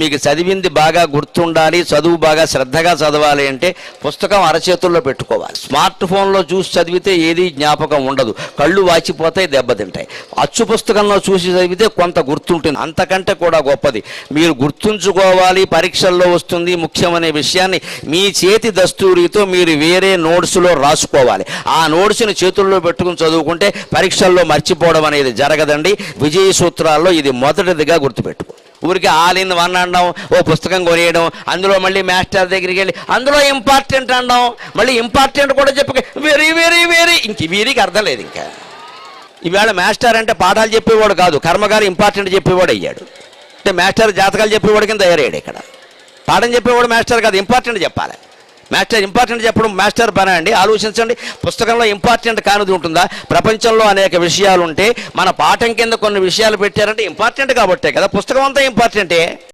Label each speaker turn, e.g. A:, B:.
A: మీకు చదివింది బాగా గుర్తుండాలి, చదువు బాగా శ్రద్ధగా చదవాలి అంటే పుస్తకం అరచేతుల్లో పెట్టుకోవాలి. స్మార్ట్ ఫోన్లో చూసి చదివితే ఏది జ్ఞాపకం ఉండదు, కళ్ళు వాచిపోతాయి, దెబ్బతింటాయి. అచ్చు పుస్తకంలో చూసి చదివితే కొంత గుర్తుంటుంది. అంతకంటే కూడా గొప్పది మీరు గుర్తుంచుకోవాలి, పరీక్షల్లో వస్తుంది ముఖ్యమనే విషయాన్ని మీ చేతి దస్తూరితో మీరు వేరే నోట్స్లో రాసుకోవాలి. ఆ నోట్స్ని చేతుల్లో పెట్టుకుని చదువుకుంటే పరీక్షల్లో మర్చిపోవడం అనేది జరగదండి. విజయ సూత్రాల్లో ఇది మొదటిదిగా గుర్తుపెట్టుకో. ఊరికి ఆల్ ఇన్ వన్ అనడం, ఓ పుస్తకం కొనేయడం, అందులో మళ్ళీ మాస్టర్ దగ్గరికి వెళ్ళి అందులో ఇంపార్టెంట్ అనడం, మళ్ళీ ఇంపార్టెంట్ కూడా చెప్పి వెరీ వెరీ వెరీ ఇంక వీరికి అర్థం లేదు. ఇంకా ఈవేళ మాస్టర్ అంటే పాఠాలు చెప్పేవాడు కాదు, కర్మగారు ఇంపార్టెంట్ చెప్పేవాడు అయ్యాడు. అంటే మాస్టర్ జాతకాలు చెప్పేవాడు కింద తయారయ్యాడు. ఇక్కడ పాఠం చెప్పేవాడు మాస్టర్ కాదు, ఇంపార్టెంట్ చెప్పాలి. మాస్టర్ ఇంపార్టెంట్ చెప్పడం మాస్టర్ పని అండి. ఆలోచించండి, పుస్తకంలో ఇంపార్టెంట్ కానిది ఉంటుందా? ప్రపంచంలో అనేక విషయాలు ఉంటే మన పాఠం కింద కొన్ని విషయాలు పెట్టారంటే ఇంపార్టెంట్ కాబట్టే కదా. పుస్తకం అంతా ఇంపార్టెంటే.